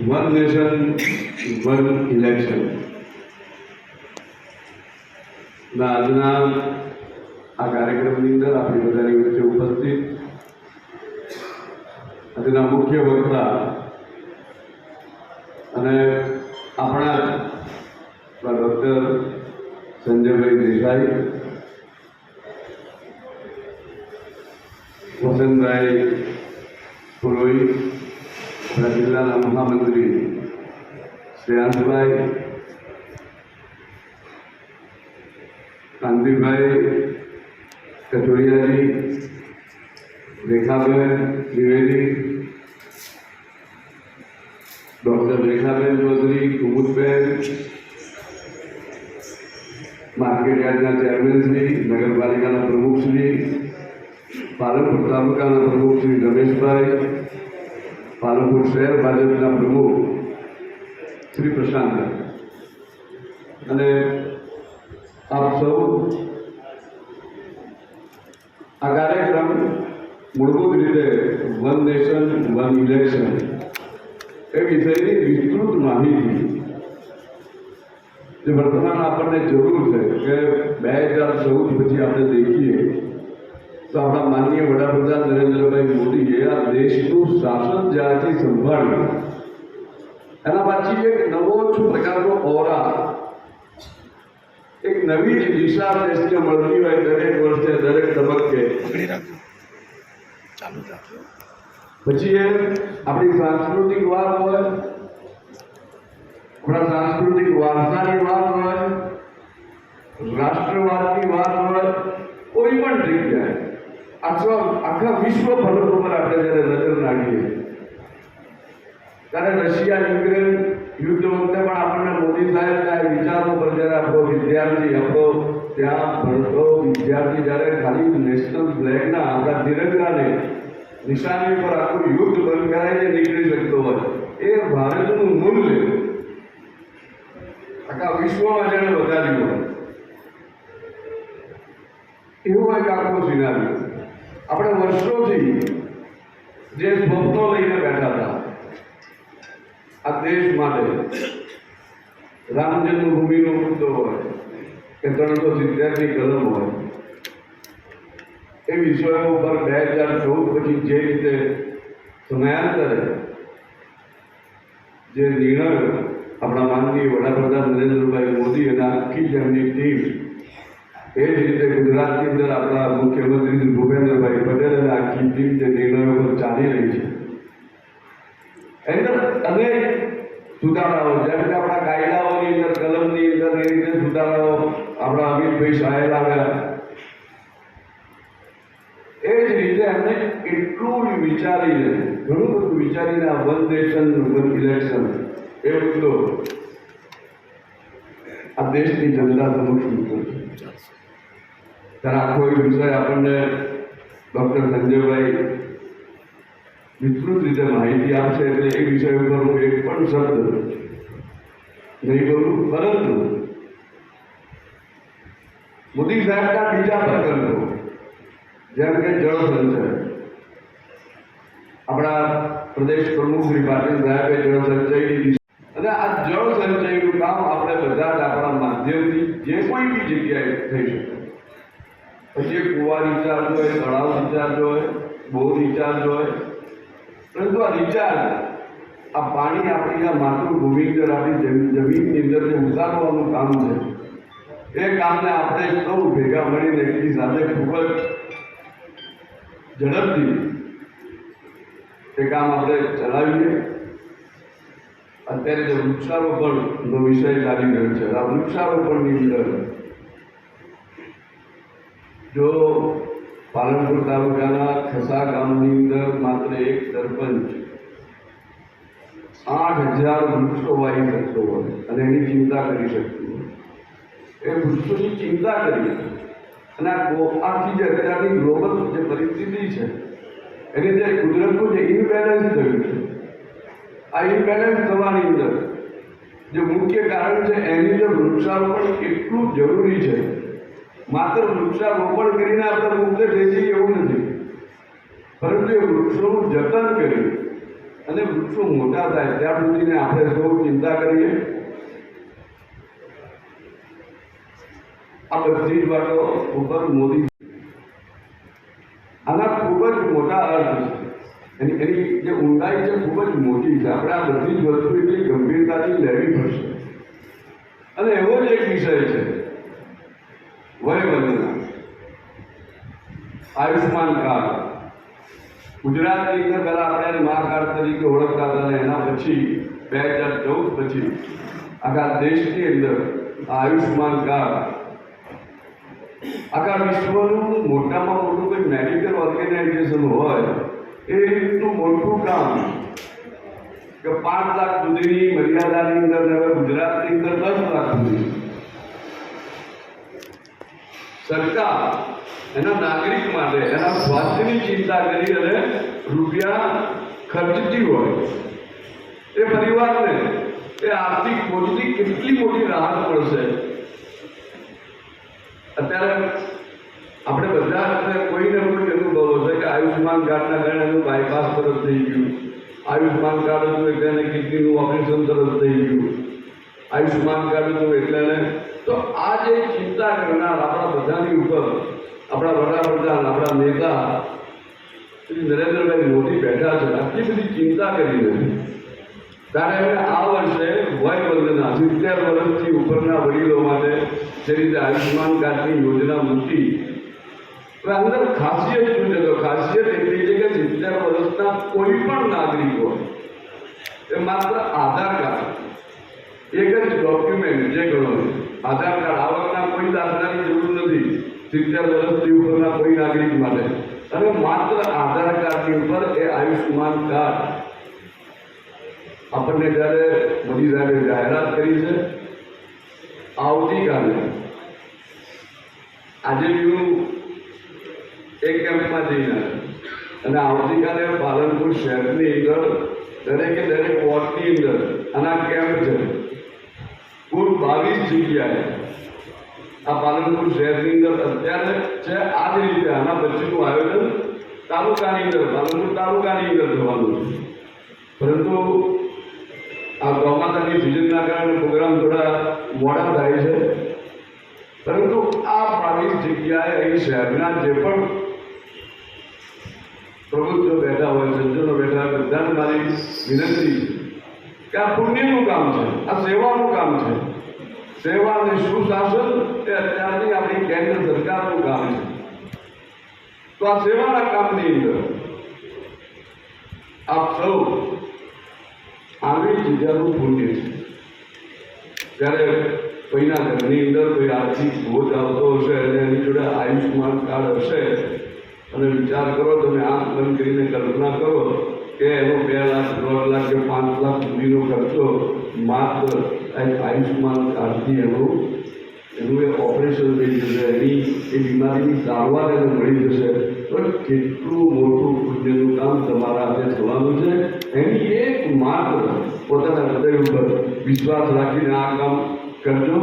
One nation one election ના આજના આ કાર્યક્રમની અંદર આપણી બધાની વચ્ચે ઉપસ્થિત આજના મુખ્ય વક્તા અને આપણા ડૉક્ટર સંજયભાઈ દેસાઈ, વસંતભાઈ પુરોહિત, આપણા જિલ્લાના મહામંત્રી શ્રેયાંશભાઈ, કાંતિભાઈ કચોરિયાજી, રેખાબેન દ્વિવેદી, ડૉક્ટર રેખાબેન ચૌધરી, કુમુદબેન, માર્કેટ યાર્ડના ચેરમેનશ્રી, નગરપાલિકાના પ્રમુખશ્રી, પાલનપુર તાલુકાના પ્રમુખ શ્રી રમેશભાઈ, પાલનપુર શહેર ભાજપના પ્રમુખ શ્રી પ્રશાંત, અને આપ સૌ આ કાર્યક્રમ મૂળભૂત રીતે વન નેશન વન ઇલેક્શન એ વિષયની વિસ્તૃત માહિતી જે વર્તમાન આપણને જરૂર છે કે 2014 પછી આપણે દેખીએ તો આપણા માનનીય વડાપ્રધાન નરેન્દ્રભાઈ મોદીએ આ દેશનું શાસન જ્યારથી સંભાળ્યું એના પછી એક નવો જ પ્રકારનો ઓરા, એક નવી જ દિશા દેશને મળતી હોય દરેક વર્ષે દરેક તબક્કે. પછી એ આપણી સાંસ્કૃતિક વાત હોય, આપણા સાંસ્કૃતિક વારસાની વાત હોય, રાષ્ટ્રવાદની વાત હોય, કોઈ પણ જગ્યાએ આખા વિશ્વ ભર ઉપર આપણે જ્યારે નજર નાખીએ ત્યારે રશિયા યુક્રેન યુદ્ધ વખતે પણ આપણને મોદી સાહેબના વિચારો પર જ્યારે આપણો ત્યાં ભણતો વિદ્યાર્થી જ્યારે ખાલી નેશનલ ફ્લેગના આપણા તિરંગાને નિશાની પર આખું યુદ્ધ બંધ કરાવીને નીકળી શકતો હોય એ ભારતનું મૂલ્ય આખા વિશ્વમાં જેને વધાર્યું હોય એવું એક આખો સિનારીઓ. આપણે વર્ષોથી જે સ્વપ્નો લઈને બેઠા હતા આ દેશ માટે, રામ જન્મભૂમિનો મુદ્દો હોય કે 370ની કલમ હોય, એ વિષયો ઉપર 2014 પછી જે રીતે સમયાંતરે જે નિર્ણયો આપણા માનનીય વડાપ્રધાન નરેન્દ્રભાઈ મોદી અને આખી જેમની ટીમ, એ જ રીતે ગુજરાતની અંદર આપણા મુખ્યમંત્રી શ્રી ભૂપેન્દ્રભાઈ પટેલ અને આખી ટીમ જે નિર્ણયો પર ચાલી રહી છે એની અંદર અનેક સુધારાઓ, જેમ કે આપણા કાયદાઓની અંદર કલમની અંદર એ રીતે સુધારાઓ આપણા અમિતભાઈ સાહેબ આવ્યા. એ જ રીતે એમને એટલું વિચારીને, ઘણું બધું વિચારીને આ વન નેશન વન ઇલેક્શન એ મુદ્દો આ દેશની જનતા સમક્ષ મૂક્યો છે. ત્યારે આખો એ વિષય આપણને ડૉક્ટર સંજયભાઈ વિસ્તૃત રીતે માહિતી આપશે એટલે એ વિષય ઉપર હું એક પણ શબ્દ નહીં બોલું. પરંતુ મોદી સાહેબના બીજા પ્રકલ્પો જેમ કે જળ સંચય, આપણા પ્રદેશ પ્રમુખ શ્રી પાટીલ સાહેબે જળ સંચયની અને આ જળ સંચયનું કામ આપણે બધા જ આપણા માધ્યમથી જે કોઈ બી જગ્યાએ થઈ શકે. પછી કુવા રિચાર્જ હોય, તળાવ રિચાર્જ હોય, બોર રિચાર્જ હોય, પરંતુ આ રિચાર્જ, આ પાણી આપણી આ માતૃભૂમિ અંદર આપણી જમીનની અંદર જે ઉતારવાનું કામ છે એ કામને આપણે સૌ ભેગા મળીને એકની સાથે ખૂબ જ ઝડપથી એ કામ આપણે ચલાવીએ. અત્યારે જે વૃક્ષારોપણનો વિષય ચાલી રહ્યો છે, આ વૃક્ષારોપણની અંદર જો પાલનપુર તાલુકાના ખસા ગામની અંદર માત્ર એક સરપંચ 8,000 વૃક્ષો વાવી શકતો હોય અને એની ચિંતા કરી શકતું હોય, એ વૃક્ષોની ચિંતા કરી અને આખી જે અત્યારની ગ્લોબલ જે પરિસ્થિતિ છે એની જે કુદરતનું જે ઇમ્બેલેન્સ થયું છે, આ ઇમ્બેલેન્સ થવાની અંદર જે મુખ્ય કારણ છે એની અંદર વૃક્ષારોપણ કેટલું જરૂરી છે. માત્ર વૃક્ષારોપણ કરીને આપણે મુક્ત થઈ જઈએ એવું નથી, પરંતુ એ વૃક્ષોનું જતન કરી અને વૃક્ષો મોટા થાય ત્યાં સુધીને આપણે સૌ ચિંતા કરીએ. આ બધી જ વાતો ઉપર મોદી આના ખૂબ જ મોટા અર્થ છે, એની જે ઊંડાઈ છે ખૂબ જ મોટી છે. આપણે આ બધી જ વસ્તુ એટલી ગંભીરતાથી લેવી પડશે. અને એવો જ એક વિષય છે વયવંદના, આયુષ્માન કાર્ડ. ગુજરાતની અંદર પહેલાં આપણે મા કાર્ડ તરીકે ઓળખતા હતા અને એના પછી 2014 પછી આખા દેશની અંદર આયુષ્માન કાર્ડ આખા વિશ્વનું મોટામાં મોટું કોઈ મેડિકલ ઓર્ગેનાઇઝેશન હોય એ રીતનું મોટું કામ કે 5 લાખ સુધીની મર્યાદાની અંદર હવે ગુજરાતની અંદર 10 લાખ સુધી સરકાર એના નાગરિક માટે એના સ્વાસ્થ્યની ચિંતા કરી અને રૂપિયા ખર્ચતી હોય એ પરિવારને એ આર્થિક બોજની કેટલી મોટી રાહત મળશે. અત્યારે આપણે બધા કોઈને કોઈ અનુભવ હશે કે આયુષ્માન કાર્ડના કારણે એનું બાયપાસ તરફ થઈ ગયું, આયુષ્માન કાર્ડ હતું એટલે એને કિડનીનું ઓપરેશન તરફ થઈ ગયું, આયુષ્માન કાર્ડ હતું એટલે તો આ જે ચિંતા કરનાર આપણા બધાની ઉપર આપણા વડાપ્રધાન આપણા નેતા શ્રી નરેન્દ્રભાઈ મોદી બેઠા છે, આટલી બધી ચિંતા કરીને ત્યારે હવે આ વર્ષે વયવંદના 70 વર્ષથી ઉપરના વડીલો માટે જે રીતે આયુષ્માન કાર્ડની યોજના મૂકી, તો અંદર ખાસિયત શું છે? તો ખાસિયત એટલી છે કે 70 વર્ષના કોઈ પણ નાગરિક હોય એ માત્ર આધાર કાર્ડ એક જ ડોક્યુમેન્ટ જે ગણો આધાર કાર્ડ, આવકના કોઈ દાખલાની જરૂર નથી 70 વર્ષથી ઉપરના કોઈ નાગરિક માટે, અને માત્ર આધાર કાર્ડની ઉપર એ આયુષ્માન કાર્ડ આપણને જ્યારે મોદી સાહેબે જાહેરાત કરી છે. આવતીકાલે આજે હું એક કેમ્પમાં જઈને અને આવતીકાલે પાલનપુર શહેરની અંદર દરેકે દરેક વોર્ડની અંદર આના કેમ્પ છે. કુલ 22 જગ્યાએ આ પાલનપુર શહેરની અંદર અત્યારે છે. આ જ રીતે આના પછીનું આયોજન તાલુકાની અંદર પાલનપુર તાલુકાની અંદર થવાનું છે, પરંતુ આ ચોમાસાની સિઝનના કારણે પ્રોગ્રામ થોડા મોડા થાય છે. પરંતુ આ 22 જગ્યાએ અહીં શહેરના જે પણ પ્રભુત્વ બેઠા હોય, સજ્જનો બેઠા હોય, બધાને મારી વિનંતી કે આ પુણ્યનું કામ છે, આ સેવાનું કામ છે. સેવા અને સુશાસન એ અત્યારની આપણી કેન્દ્ર સરકારનું કામ છે. તો આ સેવાના કામની અંદર આપ સૌ આવી જગ્યાનું પુણ્ય છે. ત્યારે કોઈના ઘરની અંદર કોઈ આર્થિક બોજ આવતો હશે અને એની જોડે આયુષ્માન કાર્ડ હશે અને વિચાર કરો, તમે આંખ બંધ કરીને કલ્પના કરો કે એનો 2 લાખ 3 લાખ કે 5 લાખ સુધીનો ખર્ચો માત્ર આયુષ્માન કાર્ડથી એનું એ ઓપરેશન થઈ જશે, એની એ બીમારીની સારવાર એને મળી જશે, તો કેટલું મોટું પુણ્યનું કામ તમારા હાથે થવાનું છે. એની એક માત્ર પોતાના હૃદય ઉપર વિશ્વાસ રાખીને આ કામ કરજો.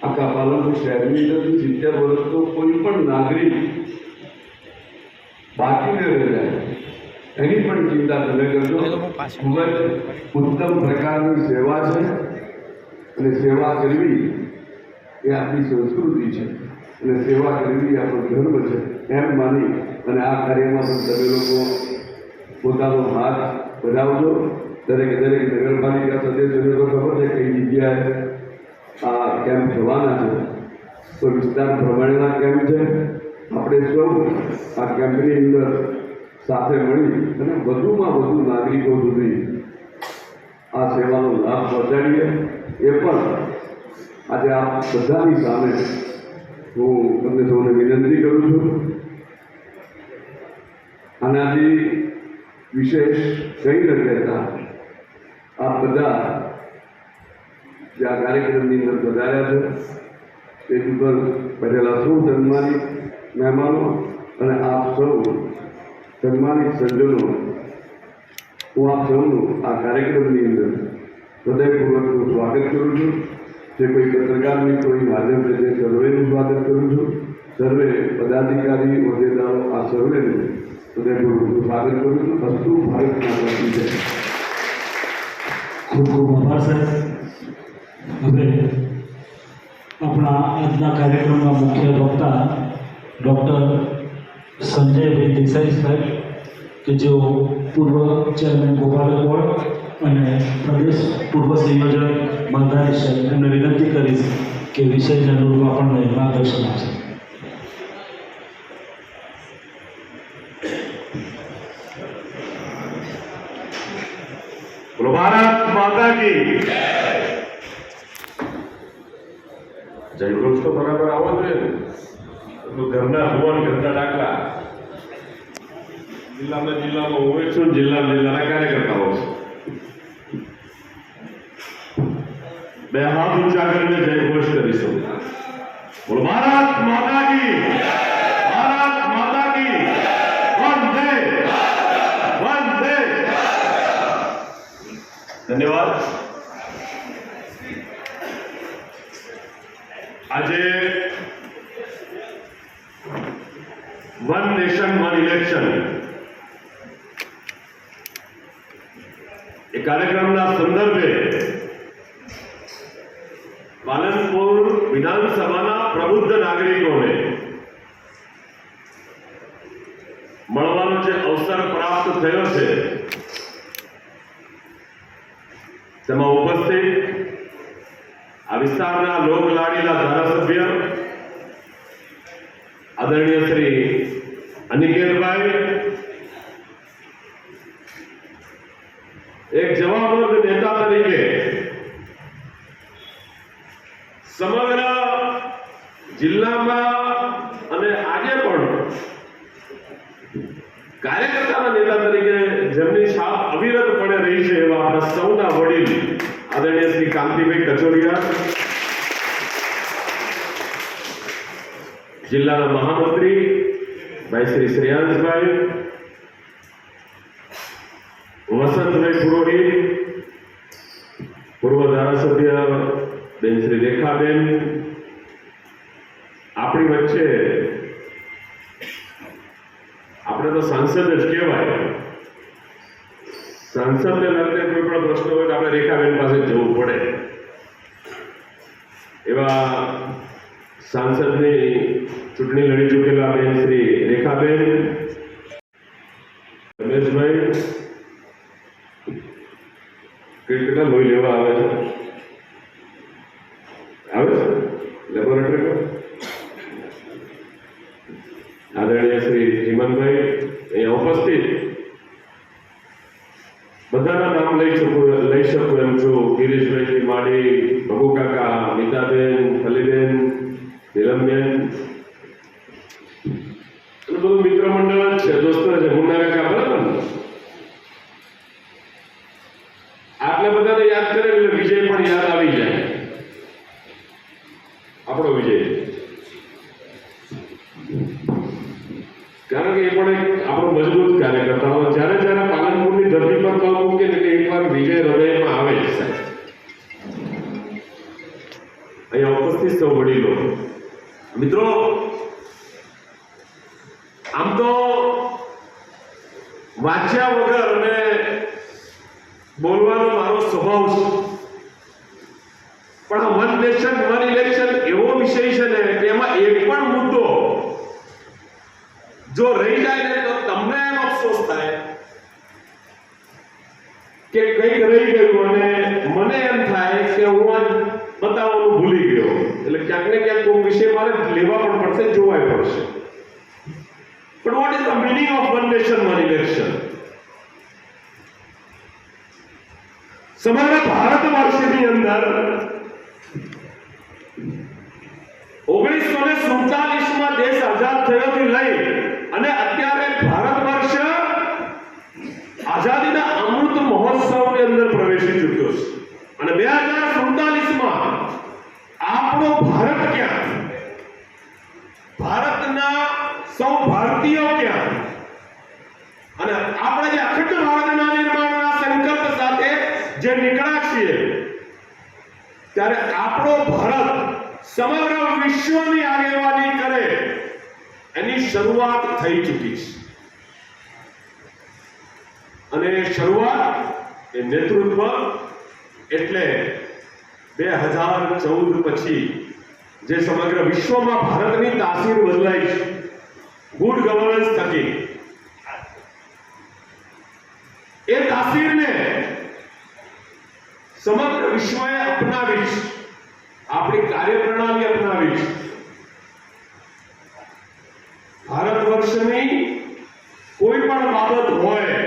આખા પાલનપુર શહેરની અંદરથી 70 વર્ષનો કોઈ પણ નાગરિક બાકી ન રહી જાય એની પણ ચિંતા તમે કરજો. ખૂબ જ ઉત્તમ પ્રકારની સેવા છે અને સેવા કરવી એ આપણી સંસ્કૃતિ છે અને સેવા કરવી આપણો ધર્મ છે એમ માની અને આ કાર્યમાં પણ તમે લોકો પોતાનો હાથ વધાવજો. દરેકે દરેક નગરપાલિકા સદસ્યોને તો ખબર છે કઈ જગ્યાએ આ કેમ્પ થવાના છે. તો વિસ્તાર પ્રમાણેના કેમ્પ છે. આપણે સૌ આ કેમ્પની અંદર સાથે મળી અને વધુમાં વધુ નાગરિકો સુધી આ સેવાનો લાભ પહોંચાડીએ. એ પણ આજે આપ બધાની સામે હું તમને સૌને વિનંતી કરું છું. આનાથી વિશેષ કંઈ ન કહેતા આપ બધા જે આ કાર્યક્રમની અંદર વધાર્યા છે તે ઉપર પહેલા સૌ સન્માનિત મહેમાનો અને આપ સૌ સન્માનિત સજ્જનો, હું આપ સૌનું આ કાર્યક્રમની અંદર હૃદયપૂર્વકનું સ્વાગત કરું છું. જે કોઈ પત્રકાર મિત્રો હાજર છે તે સર્વેનું સ્વાગત કરું છું. સર્વે પદાધિકારી હોદ્દેદારો આ સર્વેનું હૃદયપૂર્વકનું સ્વાગત કરું છું. અસ્તુ ભારત માતા કી જય. ખૂબ ખૂબ આભાર સાહેબ. હવે આપણા આજના કાર્યક્રમના મુખ્ય વક્તા ડૉક્ટર સંજયભાઈ દેસાઈ સાહેબ કે જેઓ પૂર્વ ચેરમેન ગોપાલક બોર્ડ અને પ્રદેશ પૂર્વ સંયોજક બંધારી સાહેબ, એમને વિનંતી કરીશ કે વિષયને અનુરૂપ આપણને માર્ગદર્શન આપશે. ભારત માતા કી જય. ઘોષ તો બરાબર આવો જોઈએ ને. એટલું ઘરના ભુવન ઘરના દાખલા જિલ્લામાં હું છું, જિલ્લાના કાર્યકર્તાઓ છે. બે હાથ ઊંચા કરીને જય ઘોષ કરીશું. બોલો ભારત માતા કી, ભારત માતા કી, વંદે વંદે. ધન્યવાદ. આજે વન નેશન વન ઇલેક્શન એ કાર્યક્રમના સંદર્ભે પાલનપુર વિધાનસભાના પ્રબુદ્ધ નાગરિકોને મળવાનો જે અવસર પ્રાપ્ત થયો છે તેમાં ઉપસ્થિત આ વિસ્તારના લોકલાડીલા ધારાસભ્ય આદરણીય શ્રી અનિકેતભાઈ, એક જવાબદાર નેતા તરીકે સમગ્ર જિલ્લામાં અને આજે પણ કાર્યકર્તાના નેતા તરીકે જેમની છાપ અવિરતપણે રહી છે એવા આપણા સૌના વડીલ આદરણીય શ્રી કાંતિભાઈ કચોરિયા, જિલ્લાના મહામંત્રી ભાઈ શ્રી શ્રેયાંશભાઈ, વસંતભાઈ પુરોહિત, પૂર્વ ધારાસભ્ય બેન શ્રી રેખાબેન, આપણી વચ્ચે આપણે તો સાંસદ જ કહેવાય. સાંસદને લગતે કોઈ પણ પ્રશ્ન હોય તો આપણે રેખાબેન પાસે જવું પડે. એવા સાંસદની ચૂંટણી લડી ચૂકેલા બેન શ્રી રેખાબેન, રમેશભાઈ કેટલા લોહી લેવા આવે છે? આવે છે લેબોરેટરીમાં. આદરણીય શ્રી ચીમનભાઈ અહીંયા ઉપસ્થિત, બધાના નામ લઈ શકું એમ છું. ગિરીશભાઈ માડી, ભગુ કાકા, નીતાબેન, ખલીબેન, નીલમબેન, બધું મિત્ર મંડળ જ છે, દોસ્તો છે. મુન્ના કાકા બરાબર ને? આટલા બધાને યાદ કરે એટલે વિજય પણ યાદ આવી જાય. આપણો વિજય, કારણ કે એ પણ એક આપણો મજબૂત કાર્યકર્તા હોય. જ્યારે જ્યારે પાલનપુરની ધરતી પર પગ મૂકે એટલે એકવાર વિજય હૃદયમાં આવે જ સાહેબ. અહીંયા ઉપસ્થિત સૌ વડીલો મિત્રો, આમ તો વાંચ્યા વગર અને બોલવાનો મારો સ્વભાવ છે, પણ વન નેશન વન ઇલેક્શન એવો વિષય છે ને કે એમાં એક પણ મુદ્દો જો રહી જાય ને તો તમને એમ અફસોસ થાય કે કંઈક રહી ગયું અને મને એમ થાય કે હું આ બતાવવાનું ભૂલી ગયો. એટલે ક્યાંક ને ને ક્યાંક કોઈ વિષય મારે લેવા પણ પડશે, જોવાય પડશે. પણ what is the meaning of one nation one election? સમગ્ર ભારત વર્ષની અંદર 1947માં દેશ આઝાદ થયોથી લઈ અને અત્યારે ભારત વર્ષ આઝાદીના અમૃત મહોત્સવની અંદર પ્રવેશી ચૂક્યો છે. અને 2047માં આપણો ભારત ક્યાં, ભારતના સૌ ભારતીયો ક્યાં, અને આપણે જે અખંડ ભારતના નિર્માણના સંકલ્પ સાથે જે નીકળ્યા છીએ, ત્યારે આપણો ભારત સમગ્ર વિશ્વની આગેવાની કરે એની શરૂઆત થઈ ચૂકી છે. અને શરૂઆત એ નેતૃત્વ એટલે 2014 પછી જે સમગ્ર વિશ્વમાં ભારતની તાસીર બદલાઈ છે ગુડ ગવર્નન્સ થકી, એ તાસીરને સમગ્ર વિશ્વએ અપનાવી છે, આપણી કાર્યપ્રણાલી અપનાવી છે. ભારત વર્ષની કોઈ પણ બાબત હોય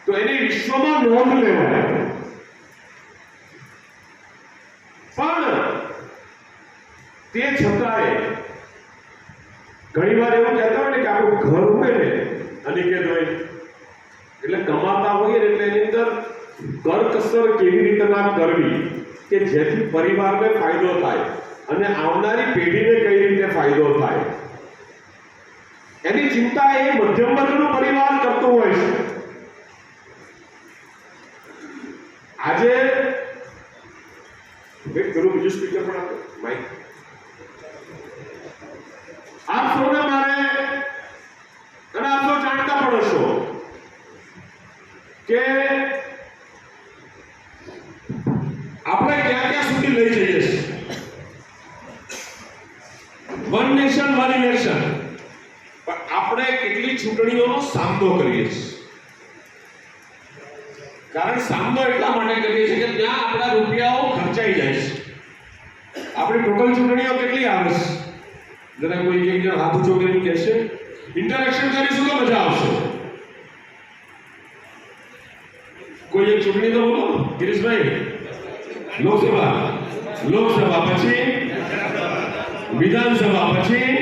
તો એની વિશ્વમાં નોંધ લેવાય. પણ તે છતાંય ઘણી વાર એવું કહેતા હોય ને કે આપણું ઘર હોય ને અનિકેત હોય એટલે કમાતા હોઈએ ને એટલે એની અંદર કરકસર કેવી રીતે ના કરવી કે જેથી પરિવારને ફાયદો થાય અને આવનારી પેઢીને કઈ રીતે ફાયદો થાય, એની ચિંતા એ મધ્યમ વર્ગનો પરિવાર કરતો હોય છે. આજે બીજું સ્પીકર પણ આપો માઇક. આપ સૌને મારે, અને આપ સૌ જાણતા પણ હશો કે આપણે ક્યાં ક્યાં સુધી લઈ જઈએ છીએ. વન નેશન વન ઇલેક્શન, પણ આપણે કેટલી ચૂંટણીઓનો સામનો કરીએ છીએ. કારણ સામનો એટલા માટે કરીએ છીએ કે ત્યાં આપણા રૂપિયાઓ ખર્ચાઈ જાય છે. આપણી ટોટલ ચૂંટણીઓ કેટલી આવે છે? જરા કોઈ એક જણ હાથ ઊંચો કરીને કહેશે, ઇન્ટરેક્શન કરીશું તો મજા આવશે. કોઈ એક ચૂંટણી તો બોલો ગિરીશભાઈ. લોકસભા પછી વિધાનસભા પછી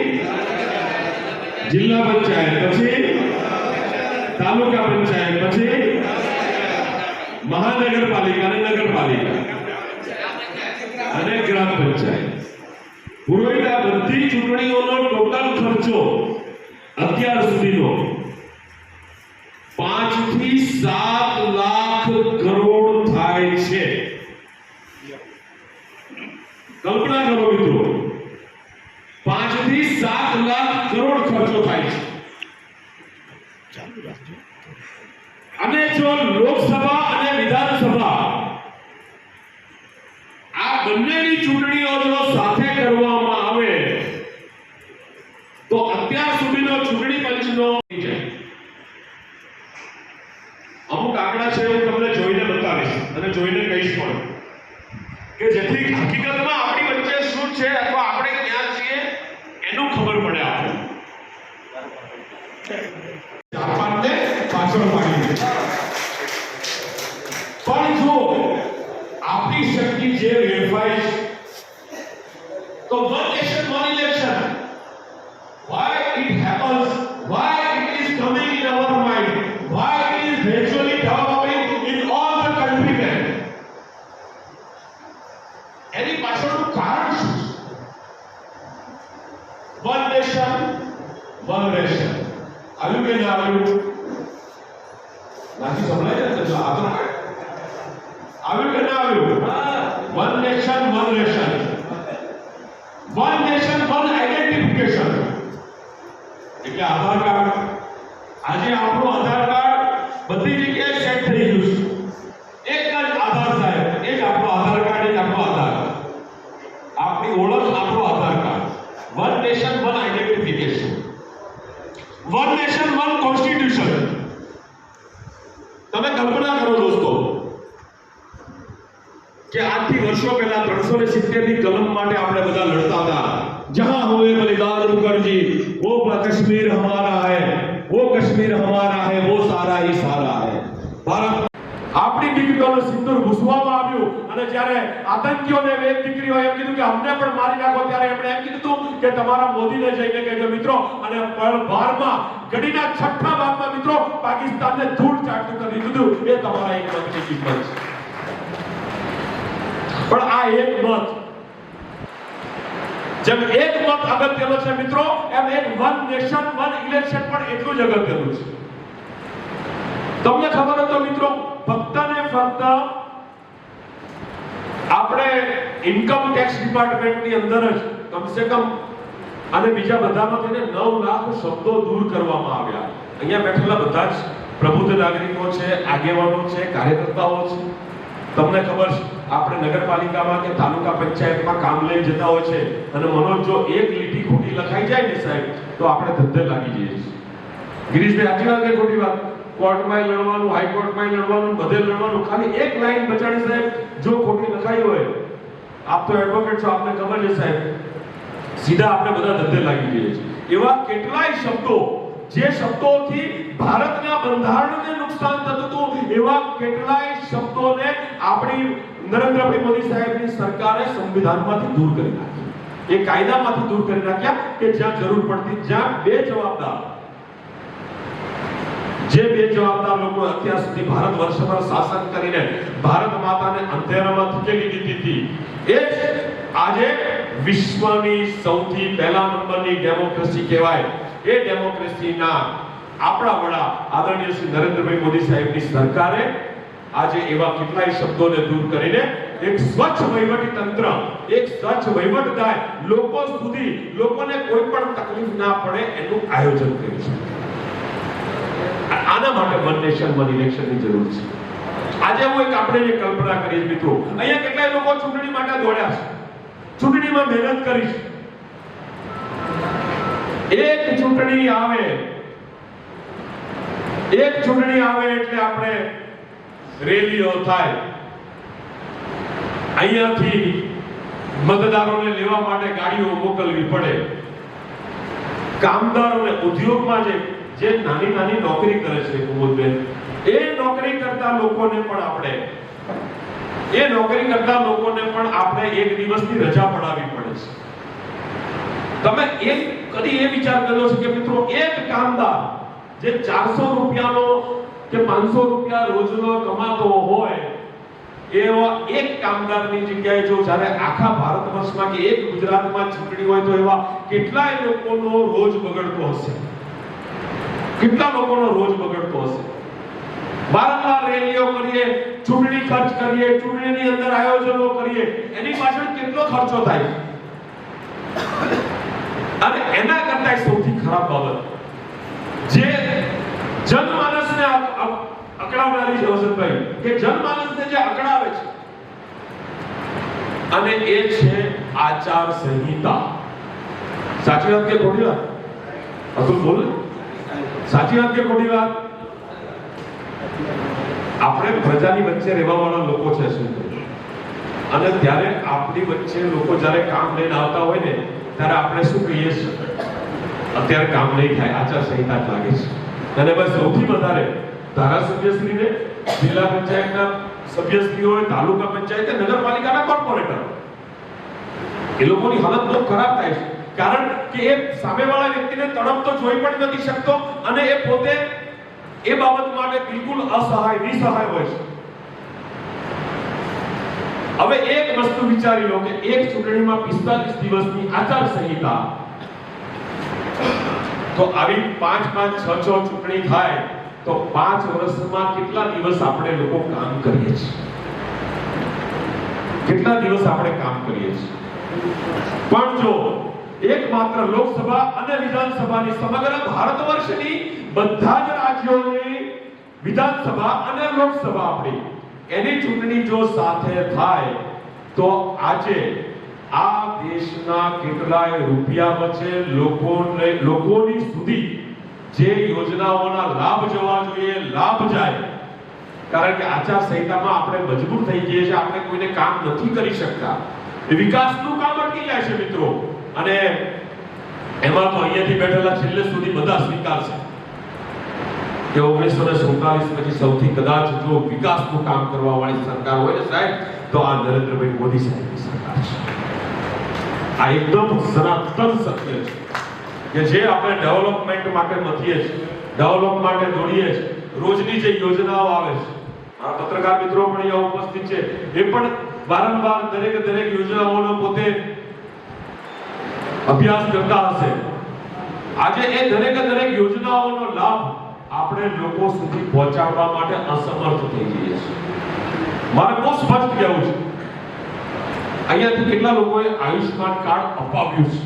જિલ્લા પંચાયત પછી તાલુકા પંચાયત પછી મહાનગરપાલિકા અને નગરપાલિકા અને ગ્રામ પંચાયત. પુરોહિત આ બધી ચૂંટણીઓનો ટોટલ ખર્ચો અત્યાર સુધીનો 5 થી 7 લાખ કરોડ થાય છે. કલ્પના કરો મિત્રો, 5 થી 7 લાખ કરોડ ખર્ચો થાય છે. અને જો લોકસભા અને વિધાનસભા આ બંનેની ચૂંટણીઓ જો સાથે કરવામાં આવે તો અત્યાર સુધીનો ચૂંટણી પંચનો અમુક આંકડા છે હું તમને જોઈને બતાવીશ અને જોઈને કહીશ પણ કે જેથી હકીકતમાં આપણી વચ્ચે શું છે અથવા આપણે ક્યાં છીએ એનું ખબર પડે. આપણે જાપાનને પાછળ પાડી દે, પણ જો આપણી શક્તિ જે વેડફાય તો one nation one election, why it happens, why it is coming in our mind, why it is gradually developing in all the countrymen, એની પાછળનું કારણ શું છે? વન નેશન વન રેશન આવ્યું કે ના આવ્યું? નાથી સંભળાય ને તો આવ્યું કે ના આવ્યું? One nation one ration, one nation one identification એટલે આધાર કાર્ડ. આજે આપણું આધાર કાર્ડ બધી જગ્યાએ સેટ થઈ ગયું છે. એક જ આધાર સાહેબ, એ જ આપણો આધાર કાર્ડ, એ જ આપણો આધાર, આપણી ઓળખ આપણો Aadhaar card. One nation one identification, one nation one constitution. તમે કલ્પના કરો દોસ્તો, કે આજથી વર્ષો પહેલા 370 ની કલમ માટે આપણે બધા લડતા હતા. જહાં હુએ બલિદાન મુખર્જી, वो कश्मीर हमारा है, वो कश्मीर हमारा है, वो सारा ही सारा है. ભારત આપણી દીકરીઓને સિંદૂર ઘૂસવામાં આવ્યું અને જ્યારે આતંકીઓને એક દીકરીઓ એમ કીધું કે અમને પણ મારી નાખો, ત્યારે એમણે એમ કીધું કે તમારા મોદીને જઈને કહેજો મિત્રો. અને પળ ભારમાં ઘડીના છઠ્ઠા ભાગમાં મિત્રો પાકિસ્તાનને ધૂળ ચાટતું કરી દીધું. એ તમારા એક મતની કિંમત છે. પણ આ એક મત, જેમ એક મત અગત્યનો છે મિત્રો, એમ એક વન નેશન વન ઇલેક્શન પણ એટલું જ અગત્યનું છે. તમને ખબર હતો મિત્રો, ફક્ત ને ફક્ત આપણે ઇન્કમ ટેક્સ ડિપાર્ટમેન્ટની અંદર જ કમસે કમ અને બીજા બધામાં થઈને 9 લાખ શબ્દો દૂર કરવામાં આવ્યા. અહીંયા બેઠેલા બધા જ પ્રબુદ્ધ નાગરિકો છે, આગેવાનો છે, કાર્યકર્તાઓ છે. તમને ખબર છે, આપણે નગરપાલિકામાં કે તાલુકા પંચાયતમાં કામ લઈ જતા હોય છે અને મનોજ જો એક લીટી ખોટી લખાઈ જાય ને સાહેબ, તો આપણે ધદ્ધર લાગી જઈએ છીએ. ગિરીશભાઈ સાચી વાત કે ખોટી વાત? કોર્ટમાં લડવાનું, હાઈકોર્ટમાં લડવાનું, બધે લડવાનું, ખાલી એક લાઈન બચાડી સાહેબ જો ખોટી લખાઈ હોય, આપ તો એડવોકેટ છો, આપને ખબર છે સાહેબ, સીધા આપણે બધા ધદ્ધર લાગી જઈએ છીએ. એવા કેટલાય શબ્દો, જે શબ્દોથી ભારતના બંધારણને નુકસાન થતું હતું, એવા કેટલાય શબ્દોને આપણી નરેન્દ્રભાઈ મોદી સાહેબની સરકારે સંવિધાનમાંથી દૂર કરી નાખ્યા. એ કાયદામાંથી દૂર કરી નાખ્યા કે જ્યાં જરૂર પડતી, જ્યાં બે જવાબદાર લોકો અત્યાર સુધી ભારત વર્ષ પર શાસન કરીને ભારત માતાને અંધેરામાં ધકેલી દીધી હતી, એ જ આજે વિશ્વની સૌથી પહેલા નંબરની ડેમોક્રેસી કહેવાય. એ ડેમોક્રેસીના આપણા વડા આદરણીય શ્રી નરેન્દ્રભાઈ મોદી સાહેબની સરકારે આજે એવા કેટલાય શબ્દોને દૂર કરીને એક સ્વચ્છ વહીવટી તંત્ર, એક સ્વચ્છ વહીવટ થાય, લોકો સુધી, લોકોને કોઈ પણ તકલીફ ના પડે એનું આયોજન કર્યું છે. આના માટે વન નેશન વન ઇલેક્શનની જરૂર છે. આજે હું એક આપણે જે કલ્પના કરીએ મિત્રો, અહીંયા કેટલાય લોકો ચૂંટણી માટે દોડ્યા છે, ચૂંટણીમાં મહેનત કરી છે. એક ચૂંટણી આવે એટલે આપણે રેલીઓ થાય, અહીંયાથી મતદારોને લેવા માટે ગાડીઓ મોકલવી પડે, કામદારોને ઉદ્યોગમાં જે નાની નાની નોકરી કરે છે કુમુદબેન, એ નોકરી કરતા લોકોને પણ આપણે એક દિવસની રજા પડાવવી પડે છે. તમે કદી એ વિચાર કર્યો છે કે મિત્રો, એક કામદાર જે 400 રૂપિયાનો કે 500 રૂપિયા રોજનો કમાતો હોય, એવા એક કામદારની જગ્યાએ જો જ્યારે આખા ભારત વર્ષમાં કે એક ગુજરાતમાં ચૂંટણી હોય, તો એવા કેટલાય લોકોનો રોજ બગડતો હશે. વારંવાર રેલીઓ કરીએ, ચૂંટણી ખર્ચ કરીએ, ચૂંટણીની અંદર આયોજનો કરીએ, એની પાછળ કેટલો ખર્ચો થાય. અને એના કરતા સૌથી ખરાબ બાબત જે જનમાનસને અકળાવનારી છે વસંતભાઈ, કે જનમાનસને જે અકળાવે છે, અને એ છે આચાર સંહિતા. સાચી વાત કે ખોટી વાત? અતુલ બોલ, સાચી વાત કે ખોટી વાત? આપણે પ્રજાની વચ્ચે રહેવાવાળા લોકો છે અને ત્યારે આપણી વચ્ચે લોકો જ્યારે કામ લઈને આવતા હોય ને, ત્યારે આપણે શું કહીએ છીએ? અત્યારે કામ નહીં થાય, આચાર સંહિતા જ લાગે છે. અને બસ સૌથી વધારે ધારાસભ્યશ્રીને, જિલ્લા પંચાયતના સભ્યશ્રી હોય, તાલુકા પંચાયત કે નગરપાલિકાના કોર્પોરેટર, એ લોકોની હાલત બહુ ખરાબ થાય છે. કારણ કે એ સામેવાળા વ્યક્તિને તડપતો જોઈ પણ નથી શકતો અને એ પોતે એ બાબત માટે બિલકુલ અસહાય, નિસહાય હોય છે. હવે એક વસ્તુ વિચારી લો કે એક ચૂંટણીમાં 45 દિવસની આચાર સંહિતા, તો આવી 5-5, 6-6 ચૂંટણી થાય તો 5 વર્ષમાં કેટલા દિવસ આપણે લોકો કામ કરીએ છીએ? પણ જો એકમાત્ર લોકસભા અને વિધાનસભાની, સમગ્ર ભારત વર્ષની બધા જ રાજ્યોની વિધાનસભા અને લોકસભા આપણી, એની ચૂંટણી જો સાથે થાય, તો આજે આ દેશના કેટલાય રૂપિયા બચે, લોકોની સુધી જે યોજનાઓના લાભ જવા જોઈએ, લાભ જાય. કારણ કે આચારસંહિતામાં આપણે મજબૂર થઈ જઈએ છીએ, આપણે કોઈને કામ નથી કરી શકતા, વિકાસનું કામ અટકી જાય છે મિત્રો. અને એમાં તો અહીંયાથી બેઠેલા છેલ્લે સુધી બધા સ્વીકારશે કે 1947 પછી સૌથી કદાચ જો વિકાસનું કામ કરવા વાળી સરકાર હોય ને સાહેબ, તો આ નરેન્દ્રભાઈ મોદી સાહેબની સરકાર છે. આ એકદમ સનાતન સત્ય છે કે જે આપણે ડેવલપમેન્ટ માટે મથીએ છીએ, ડેવલપ માટે દોડીએ છીએ, રોજની જે યોજનાઓ આવે છે, આ પત્રકાર મિત્રો પણ અહીંયા ઉપસ્થિત છે, એ પણ વારંવાર દરેક યોજનાઓનો પોતે અભ્યાસ કરતા હશે. આજે એ દરેક યોજનાઓનો લાભ આપણે લોકો સુધી પહોંચાડવા માટે અસમર્થ થઈ જઈએ છીએ. મારે બહુ સ્પષ્ટ કહેવું છે, અહીંયાથી કેટલા લોકોએ આયુષ્માન કાર્ડ અપાવ્યું છે?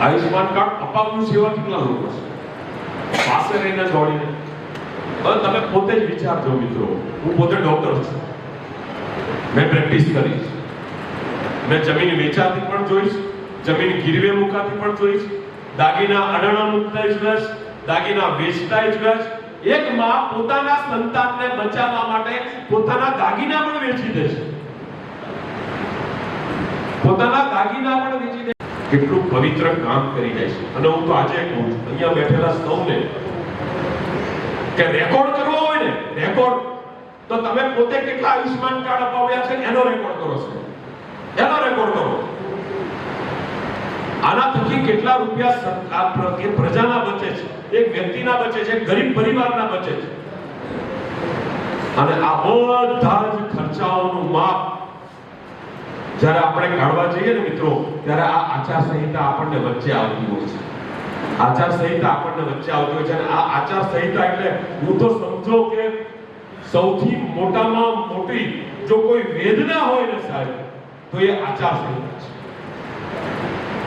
આયુષ્માન કાર્ડ અપાવ્યું છે એવા કેટલા લોકો છે? પાસે રહીને દોડીને. હવે તમે પોતે જ વિચારજો મિત્રો, હું પોતે ડોક્ટર છું, મેં પ્રેક્ટિસ કરી છે, મેં જમીન વેચાતી પણ જોઈ છે, જમીન ગીરવે મુકાતી પણ જોઈ છે, દાગીના અડાણા મૂકતા જોયા છે, દાગીના વેચતા જોયા છે. એક માં પોતાના સંતાનને બચાવવા માટે પોતાના દાગીના પણ વેચી દે છે, પોતાના દાગીના પણ વેચી દે. કેટલું પવિત્ર કામ કરી જાય છે. અને હું તો આજે કહું છું અહીંયા બેઠેલા સૌને કે રેકોર્ડ કરવો હોય ને, રેકોર્ડ તો તમે પોતે કેટલા આયુષ્માન કાર્ડ અપાવ્યા છે એનો રેકોર્ડ કરો છો, એનો રેકોર્ડ કરો. આના થકી કેટલા રૂપિયા સરકાર પ્રત્યે પ્રજાના બચે છે, એક વ્યક્તિના બચે છે, ગરીબ પરિવારના બચે છે. અને આ બધા જ ખર્ચાઓનું માપ જ્યારે આપણે કાઢવા જઈએ ને મિત્રો, ત્યારે આ આચારસંહિતા આપણને વચ્ચે આવતી હોય છે. આચારસંહિતા આપણને વચ્ચે આવતી હોય છે. અને આ આચારસંહિતા એટલે હું તો સમજો કે સૌથી મોટામાં મોટી જો કોઈ વેદના હોય ને સાહેબ, તો એ આચારસંહિતા છે.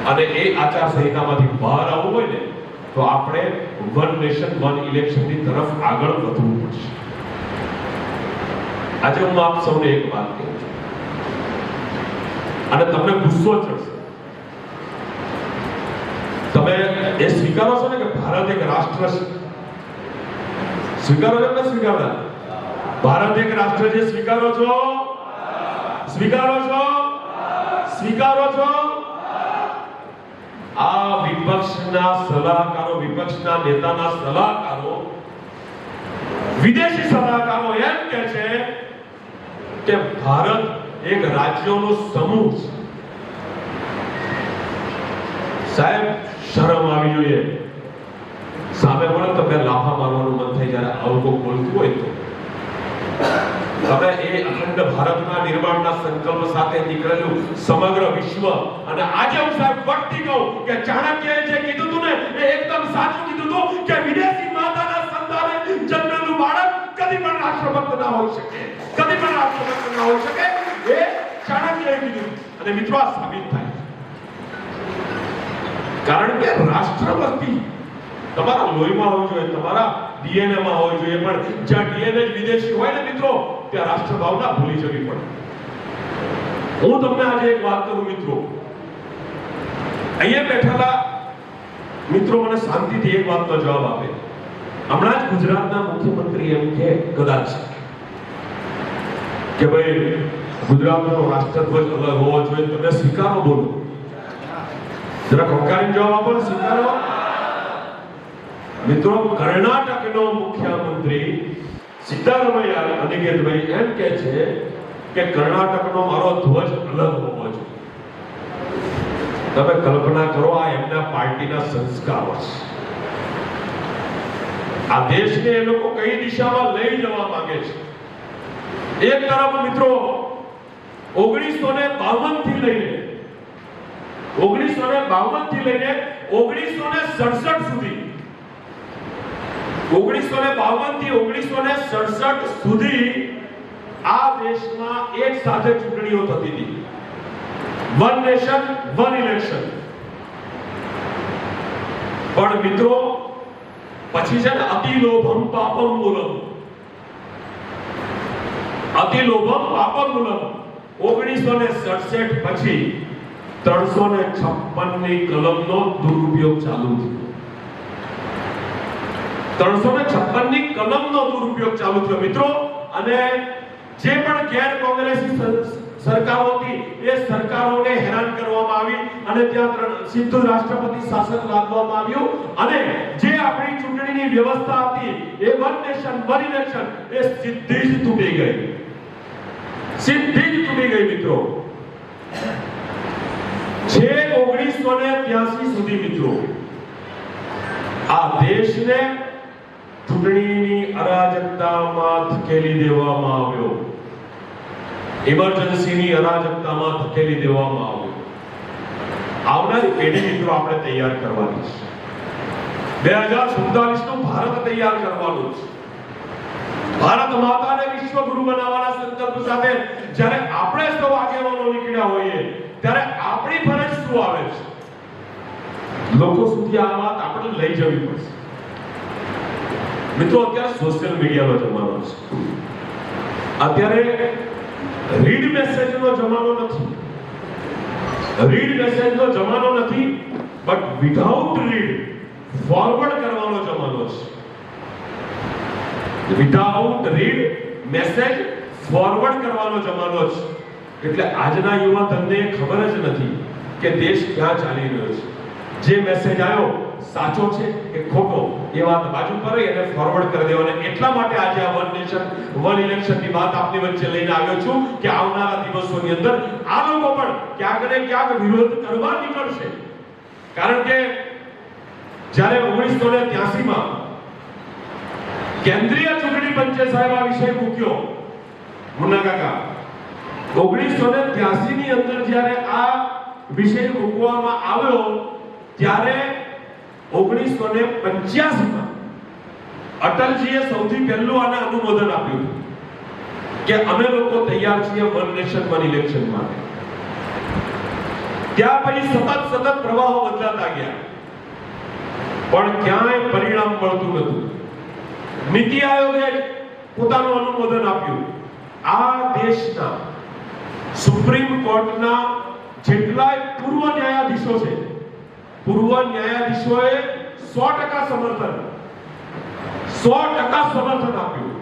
અને એ આચારસંહિતામાંથી બહાર આવવું હોય ને, તો આપણે વન નેશન વન ઇલેક્શનની તરફ આગળ વધવું પડશે. આજે હું આપ સૌને એક વાત કહું છું, અને તમને ગુસ્સો ચડશે. તમે એ સ્વીકારો છો ને કે ભારત એક રાષ્ટ્ર છે? સ્વીકારો છો કે સ્વીકારતા? ભારત એક રાષ્ટ્ર છે, સ્વીકારો છો? સ્વીકારો છો? સ્વીકારો છો? આ વિપક્ષના સલાહકારો, વિપક્ષના નેતાના સલાહકારો, વિદેશી સલાહકારો એમ કહે છે કે ભારત એક રાજ્યોનો સમૂહ છે. સાહેબ શરમ આવી જોઈએ. સામે પણ તમને લાફા મારવાનું મન થાય જ્યારે આવું કોઈ બોલતું હોય તો. તમે એ અખંડ ભારતના નિર્માણના સંકલ્પ સાથે નીકળેલું સમગ્ર વિશ્વ, અને આજે હું સાહેબ વખતી કહું કે ચાણક્યએ જે કીધું હતું ને એ એકદમ સાચું કીધું હતું કે વિદેશી માતાના સંતાને જન્મેલું બાળક કદી પણ રાષ્ટ્રભક્ત ના હોઈ શકે, કદી પણ રાષ્ટ્રભક્ત ના હોઈ શકે. એ ચાણક્યએ કીધું. અને મિત્રો આ સાબિત થાય, કારણ કે રાષ્ટ્રભક્તિ તમારા લોહીમાં હોવી જોઈએ, તમારા ડીએનએ માં હોવી જોઈએ. પણ જ્યાં ડીએનએ જ વિદેશી હોય ને મિત્રો, ત્યાં રાષ્ટ્રભાવના ભૂલી જવી પડે. હું તમને આજે એક વાત કરું મિત્રો, અહીંયા બેઠેલા મિત્રો મને શાંતિથી એક વાતનો જવાબ આપે. હમણાં જ ગુજરાતના મુખ્યમંત્રી એમ કે કદાચ કે ભાઈ ગુજરાતનો રાષ્ટ્રધ્વજ અલગ હોવો જોઈએ, તમે સ્વીકારો. બોલો જરા ખોકારીને જવાબ આપો ને, સ્વીકારો. મિત્રો કર્ણાટકનો મુખ્યમંત્રી સિદ્ધારામૈયા અનિકેતભાઈ એમ કહે છે કે કર્ણાટકનો મારો ધ્વજ અલગ હોવો જોઈએ. તમે કલ્પના કરો, આ એમના પાર્ટીના સંસ્કારો છે. આ દેશને એ લોકો કઈ દિશામાં લઈ જવા માંગે છે. એક તરફ મિત્રો 1952 થી લઈને 1967 સુધી 1952 થી 1967 સુધી આ દેશમાં એક સાથે ચૂંટણીઓ થતી હતી. One nation one election. પણ મિત્રો પછી છે ને અતિ લોભમ પાપમ મૂલમ. અતિ લોભમ પાપમ મૂલમ 1967 પછી 356 ની કલમનો દુરુપયોગ ચાલુ થયો. 356 ની કલમનો દુરુપયોગ ચાલુ થયો મિત્રો. અને જે પણ ગેર કોંગ્રેસી સરકારો હતી એ સરકારોને હેરાન કરવામાં આવી અને ત્યાં સીધું રાષ્ટ્રપતિ શાસન લાદવામાં આવ્યું અને જે આપણી ચૂંટણીની વ્યવસ્થા હતી એ વન નેશન વન ઇલેક્શન એ સીધી જ તૂટી ગઈ. સીધી જ તૂટી ગઈ મિત્રો. જે 1983 સુધી મિત્રો આ દેશને ચૂંટણીની અરાજકતામાં ધકેલી દેવામાં આવ્યો. ઇમરજન્સીની અરાજકતામાં ધકેલી દેવામાં આવ્યો. આવનારી પેઢી મિત્રો આપણે તૈયાર કરવાની છે. 2047 નું ભારત તૈયાર કરવાનું છે. ભારત માતાને વિશ્વગુરુ બનાવવાના સંકલ્પ સાથે જ્યારે આપણે સૌ આગેવાનો નીકળ્યા હોઈએ ત્યારે આપણી ફરજ શું આવે છે? લોકો સુધી આ વાત આપણે લઈ જવી પડશે. મિત્રો અત્યારે સોશિયલ મીડિયાનો જમાનો છે. અત્યારે રીડ મેસેજનો જમાનો નથી. રીડ મેસેજનો જમાનો નથી બટ વિધાઉટ રીડ ફોરવર્ડ કરવાનો જમાનો છે. વિધાઉટ રીડ મેસેજ ફોરવર્ડ કરવાનો જમાનો છે. એટલે આજના યુવા ધનને ખબર જ નથી કે દેશ ક્યાં ચાલી રહ્યો છે. જે મેસેજ આવ્યો સાચો છે કે ખોટો એ વાત બાજુ પર એને ફોરવર્ડ કરી દેવાને. એટલા માટે આજે આ વન નેશન વન ઇલેક્શનની વાત આપની વચ્ચે લઈને આવ્યો છું કે આવનારા દિવસોની અંદર આ લોકો પણ ક્યાંક ને ક્યાંક વિરોધ કરવા નીકળશે. કારણ કે જ્યારે 1983 માં કેન્દ્રીય ચૂંટણી પંચે સાહેબ આ વિષય મૂક્યો મુન્ના કાકા 1983 ની અંદર જ્યારે આ વિષય મૂકવામાં આવ્યો ત્યારે 1985 માં અટલજીએ સૌથી પહેલું આને અનુમોદન આપ્યું કે અમે લોકો તૈયાર છીએ વન નેશન વન ઇલેક્શન માટે. ત્યાં પછી સતત પ્રવાહો બદલાતા ગયા પણ ક્યાંય પરિણામ મળતું નહોતું. નીતિ આયોગે પોતાનું અનુમોદન આપ્યું. આ દેશના સુપ્રીમ કોર્ટના જેટલાય પૂર્વ ન્યાયાધીશો છે પૂર્વ ન્યાયાધીશોએ 100% સમર્થન આપ્યું.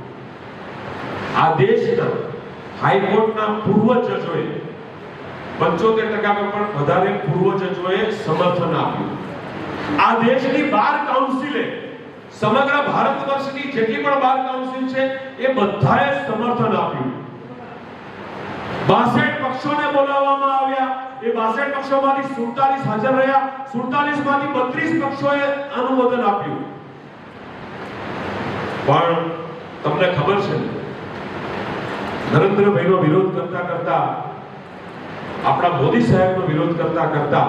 આ દેશના હાઈકોર્ટના પૂર્વ જજોએ 75% પણ વધારે પૂર્વ જજોએ સમર્થન આપ્યું. આ દેશની બાર કાઉન્સિલે સમગ્ર ભારત વર્ષની જેટલી પણ બાર કાઉન્સિલ છે એ બધાએ સમર્થન આપ્યું. 62 પક્ષોને બોલાવવામાં આવ્યા. એ 62 પક્ષોમાંથી 47 હાજર રહ્યા. 47 માંથી 32 પક્ષોએ અનુમોદન આપ્યું. પણ તમને ખબર છે નરેન્દ્રભાઈનો વિરોધ કરતા આપણા મોદી સાહેબનો વિરોધ કરતા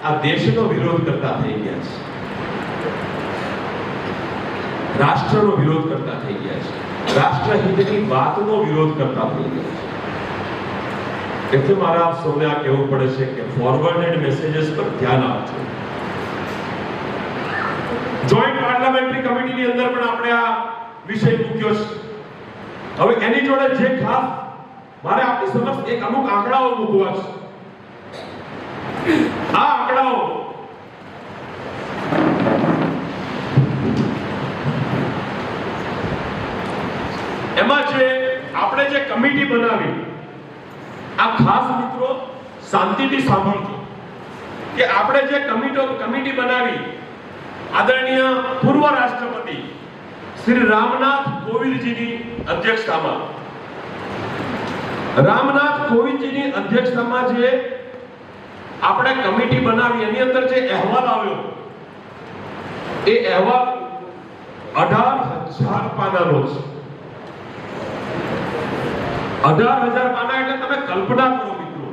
આ દેશનો વિરોધ કરતા થઈ ગયા છે. રાષ્ટ્રનો વિરોધ કરતા થઈ ગયા છે. રાષ્ટ્રહિતની વાતનો વિરોધ કરતા થઈ ગયા છે. એટલે મારે આપ સૌને આ કહેવું પડે છે કે ફોરવર્ડેડ મેસેजेस પર ધ્યાન આપજો. જોઈન્ટ પાર્લામેન્ટરી કમિટીની અંદર પણ આપણે આ વિષય મૂક્યો છે. હવે એની જોડે જે ખાસ મારે આપની સમક્ષ એક અમુક આંકડાઓ મૂકવા છે. આ આંકડાઓ એમાં જે આપણે જે કમિટી બનાવી આ ખાસ મિત્રો શાંતિથી સાંભળજો કે આપણે જે કમિટી બનાવી આદરણીય પૂર્વ રાષ્ટ્રપતિ શ્રી રામનાથ કોવિંદજીની અધ્યક્ષતામાં જે આપણે કમિટી બનાવી એની અંદર જે અહેવાલ આવ્યો એ અહેવાલ 18,000 પાનાનો છે. 18,000 પાના એટલે તમે કલ્પના કરો મિત્રો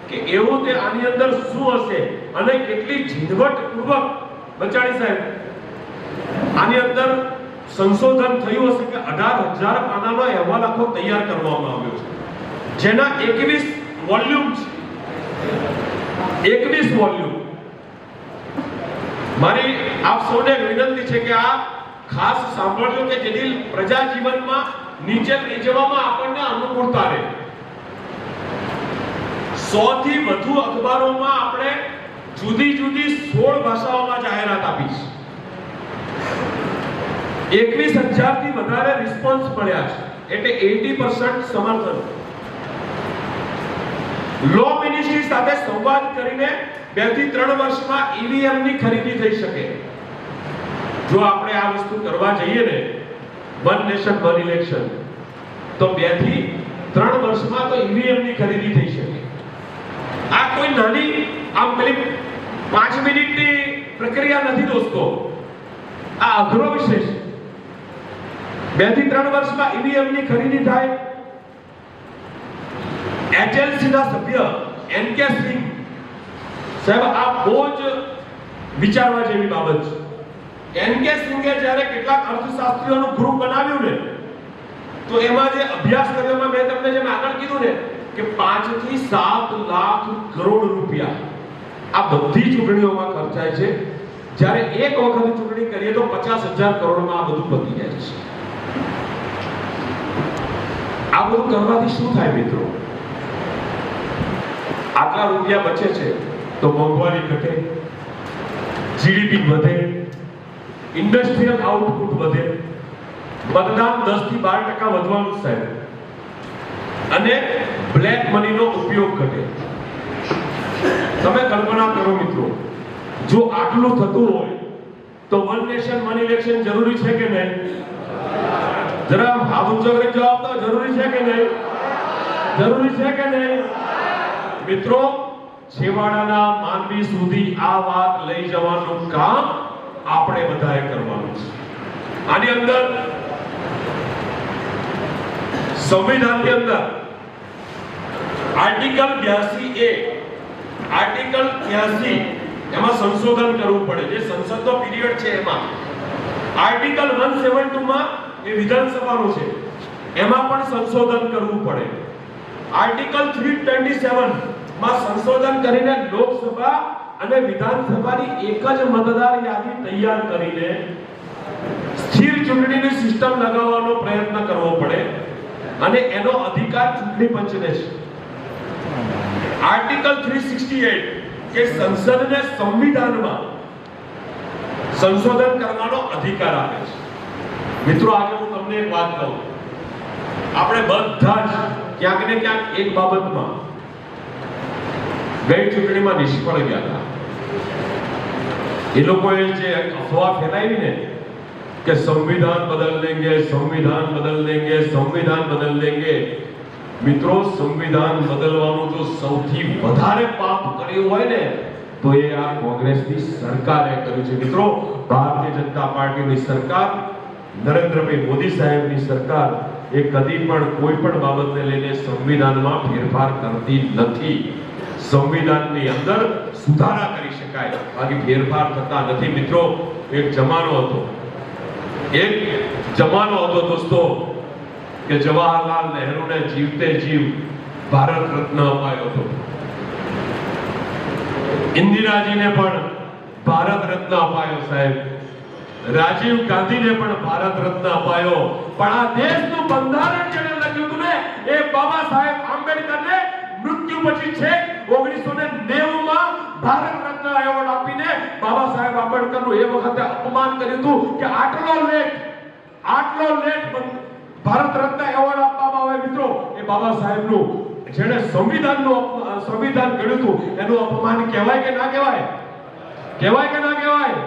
કે એવું તે આની અંદર શું હશે અને કેટલી ઝીણવટપૂર્વક બચાણી સાહેબ આની અંદર સંશોધન થયું હશે કે 18,000 પાનાનો અહેવાલ આખો તૈયાર કરવામાં આવ્યો છે જેના 21 વોલ્યુમ છે. 21 વોલ્યુમ. મારી આપ સૌને વિનંતી છે કે આ ખાસ સાંભળજો કે જેથી પ્રજા જીવનમાં નીચે લઈ જવામાં આપણને અનુકૂળતા રહે. 100 થી વધુ અખબારોમાં આપણે જુદી 16 ભાષાઓમાં જાહેરાત આપી છે. 21,000 થી વધારે રિસ્પોન્સ મળ્યા છે, એટલે 80% સમર્થન. લો મિનિસ્ટ્રી સાથે સંવાદ કરીને 2 થી 3 વર્ષમાં ઈવીએમ ની ખરીદી થઈ શકે. જો આપણે આ વસ્તુ કરવા જઈએ ને, વન નેશન વન ઇલેક્શન, તો 2 થી 3 વર્ષમાં તો ઈવીએમ ની ખરીદી થઈ શકે. આ કોઈ નાની આમ પેલી 5 મિનિટની પ્રક્રિયા નથી દોસ્તો, આ અઘરો વિષય છે. 2 થી 3 વર્ષમાં ઈવીએમ ની ખરીદી થાય. HLC ના સભ્ય NK સિંહ સાહેબ, આ બહુ જ વિચારવા જેવી બાબત છે. NK સિંહે જ્યારે કેટલાક અર્થશાસ્ત્રીઓનું ગ્રુપ બનાવ્યું ને, તો એમાં જે અભ્યાસ કર્યો, મેં તમને જેમ આગળ કીધું ને કે 5 થી 7 લાખ કરોડ રૂપિયા આ બધી ચૂંટણીઓમાં ખર્ચાય છે. જ્યારે એક વખત ચૂંટણી કરીએ તો 50,000 કરોડમાં આ બધું પતી જાય છે. આ બધું કરવાથી શું થાય મિત્રો? આટલા રૂપિયા બચે છે તો મોંઘવારી ઘટે, જીડીપી વધે, ઇન્ડસ્ટ્રીયલ આઉટપુટ વધે, મતદાન 10 થી 12% વધવાનું સાહેબ, અને બ્લેક મનીનો ઉપયોગ ઘટે. તમે કલ્પના કરો મિત્રો, જો આટલું થતું હોય તો વન નેશન વન ઇલેક્શન જરૂરી છે કે નહીં? જરા હાથ ઊંચો કરીને જવાબ દો. જરૂરી છે કે નહીં? જરૂરી છે કે નહીં? મિત્રો, છેવાડાના માનવી સુધી આ વાત લઈ જવાનું કામ આપણે બધાએ કરવાનું છે. આની અંદર સંવિધાનની અંદર આર્ટિકલ 82A, આર્ટિકલ 83 એમાં સંશોધન કરવું પડે. જે સંસદનો પીરિયડ છે એમાં આર્ટિકલ 172 માં એ વિધાનસભાનું છે, એમાં પણ સંશોધન કરવું પડે. આર્ટિકલ 327 માં સંશોધન કરીને લોકસભા અને વિધાનસભાની એક જ મતદાર યાદી તૈયાર કરીને સ્થિર ચૂંટણીની સિસ્ટમ લગાવવાનો પ્રયત્ન કરવો પડે, અને એનો અધિકાર ચૂંટણી પંચને છે. આર્ટિકલ 368 કે સંસદને સંવિધાનમાં સંશોધન કરવાનો અધિકાર આપે છે. મિત્રો, આજે હું તમને એક વાત કહું, આપણે બધા જ ક્યાંક ને ક્યાંક એક બાબતમાં ગઈ ચૂંટણીમાં નિષ્ફળ ગયા હતા. એ લોકોએ જે અફવા ફેલાવી ને કે સંવિધાન બદલ દેંગે, સંવિધાન બદલ દેંગે, સંવિધાન બદલ દેંગે. મિત્રો, સંવિધાન બદલવાનું જો સૌથી વધારે પાપ કર્યું હોય ને તો એ આ કોંગ્રેસની સરકારે કર્યું છે. મિત્રો, ભારતીય જનતા પાર્ટીની સરકાર, નરેન્દ્રભાઈ મોદી સાહેબની સરકાર એ કદી પણ કોઈ પણ બાબતને લઈને સંવિધાનમાં ફેરફાર કરતી નથી. સંવિધાનની અંદર સુધારા કરી શકાય, બાકી ફેરફાર થતા નથી. મિત્રો, એક જમાનો હતો દોસ્તો કે જવાહરલાલ નહેરુને જીવતે જીવ ભારત રત્ન અપાયો હતો. ઇન્દિરાજીને પણ ભારત રત્ન અપાયો સાહેબ. રાજીવ ગાંધીને પણ ભારત રત્ન અપાયો. પણ આ દેશનું બંધારણ જેને લખ્યું હતું ને, એ બાબા સાહેબ આંબેડકરને મૃત્યુ પછી છે 1990 માં ભારત રત્ન એવોર્ડ આપીને બાબા સાહેબ આંબેડકરનું એ વખતે અપમાન કર્યું હતું કે આટલો લેટ ભારત રત્ન એવોર્ડ આપવામાં આવે. મિત્રો, એ બાબા સાહેબનું જેણે સંવિધાન ઘડ્યું હતું એનું અપમાન કહેવાય કે ના કહેવાય? કહેવાય કે ના કહેવાય?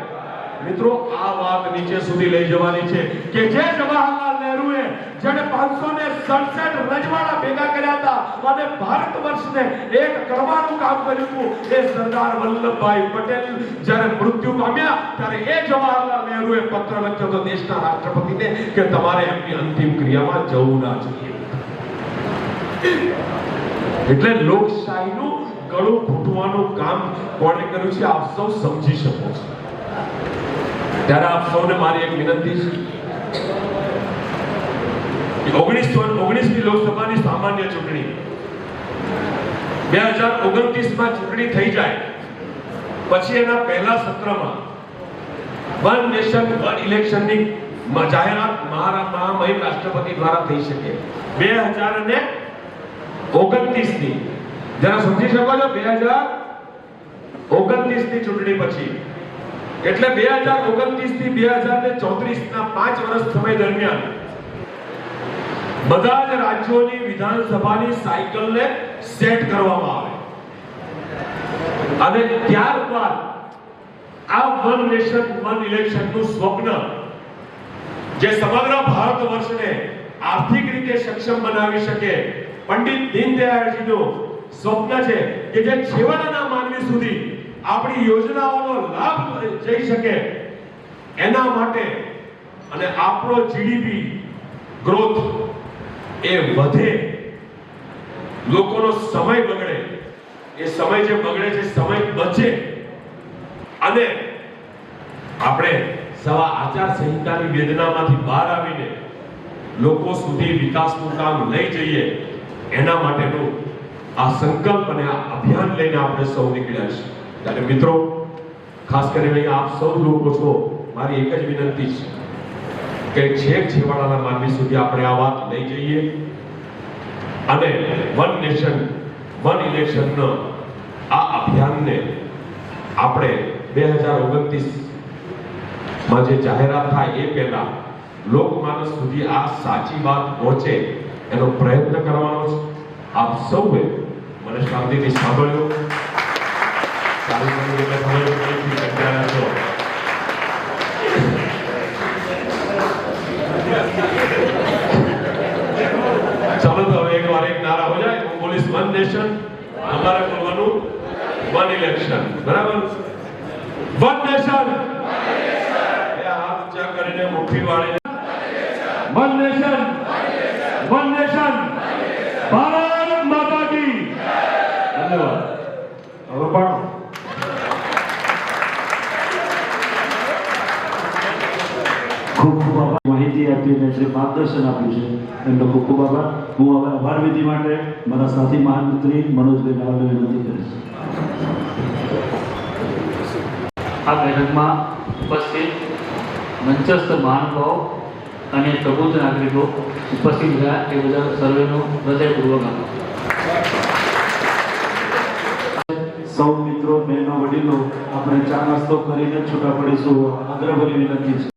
મિત્રો, આ વાત નીચે સુધી લઈ જવાની છે કે જે જવાહરલાલ નહેરુએ જેણે 567 રજવાડા ભેગા કર્યા હતા અને ભારત વર્ષને એક કરવાનું કામ કર્યું હતું, એ સરદાર વલ્લભભાઈ પટેલ જ્યારે મૃત્યુ પામ્યા ત્યારે એ જવાહરલાલ નહેરુએ પત્ર લખ્યો હતો દેશના રાષ્ટ્રપતિને કે તમારે એમની અંતિમ ક્રિયામાં જવું ના જોઈએ. એટલે લોકશાહીનું ગળું ઘૂંટવાનું કામ કોણે કર્યું છે આપ સૌ સમજી શકો છો. ત્યારે આપ સૌને મારી એક વિનંતી છે, 19મી લોકસભાની સામાન્ય ચૂંટણી 2029 માં ચૂંટણી થઈ જાય પછી એના પહેલા સત્રમાં વન નેશન વન ઇલેક્શનની જાહેરાત મહામહિમ રાષ્ટ્રપતિ દ્વારા થઈ શકે. 2029 ની જરા સમજી શકો છો, 2029 ની ચૂંટણી પછી એટલે 2029 થી 2034 ના 5 વર્ષ સમય દરમિયાન બધા જ રાજ્યોની વિધાનસભાની સાયકલને સેટ કરવામાં આવે અને ત્યારબાદ આ વન નેશન વન ઇલેક્શનનું સ્વપ્ન જે સમગ્ર ભારત વર્ષને આર્થિક રીતે સક્ષમ બનાવી શકે, પંડિત દીનદયાળજીનું સ્વપ્ન છે કે જે છેવાડાના માનવી સુધી આપણી યોજનાઓનો લાભ જઈ શકે, એના માટે અને આપણો જીડીપી ગ્રોથ એ વધે, લોકોનો સમય બગડે, એ સમય જે બગડે છે સમય બચે અને આપણે સવા આચાર સંહિતાની વેદનામાંથી બહાર આવીને લોકો સુધી વિકાસનું કામ લઈ જઈએ, એના માટેનું આ સંકલ્પ અને આ અભિયાન લઈને આપણે સૌ નીકળ્યા છીએ. ત્યારે મિત્રો, ખાસ કરીને આપ સૌ લોકો છો, મારી એક જ વિનંતી છે કે છેક છેવાડાના માનવી સુધી આપણે આ વાત લઈ જઈએ અને વન નેશન વન ઇલેક્શનનો આ અભિયાનને આપણે 2029 માં જે જાહેરાત થાય એ પહેલા લોકમાનસ સુધી આ સાચી વાત પહોંચે એનો પ્રયત્ન કરવાનો છે. આપ સૌએ મને શાંતિથી સાંભળ્યો, ચાલુ કર્યું એટલે સમય ફરીથી કંટાળ્યા છો. चलो तो एक बार एक नारा हो जाए, હું બોલીશ વન નેશન, અમારે બોલવાનું વન ઇલેક્શન. બરાબર? વન નેશન, એ હાથ ઊંચા કરીને મુઠ્ઠી વાળીને one nation, one nation, Bharat માતા કી. ધન્યવાદ. હવે પણ ખૂબ ખૂબ આભાર. માહિતી આપી અને જે માર્ગદર્શન આપ્યું છે એમનો ખૂબ ખૂબ આભાર. હું હવે આભાર વિધિ માટે મારા સાથી મહામંત્રી મનોજભાઈ રાવલને વિનંતી કરીશ. આ બેઠકમાં ઉપસ્થિત મંચસ્થ મહાનુભાવો અને પ્રબુદ્ધ નાગરિકો ઉપસ્થિત રહ્યા એ બધા સર્વેનો હૃદયપૂર્વક આભાર. સૌ મિત્રો, બહેનો, વડીલો, આપણે ચા નાસ્તો કરીને છૂટા પડીશું. આગ્રહભરી વિનંતી છે.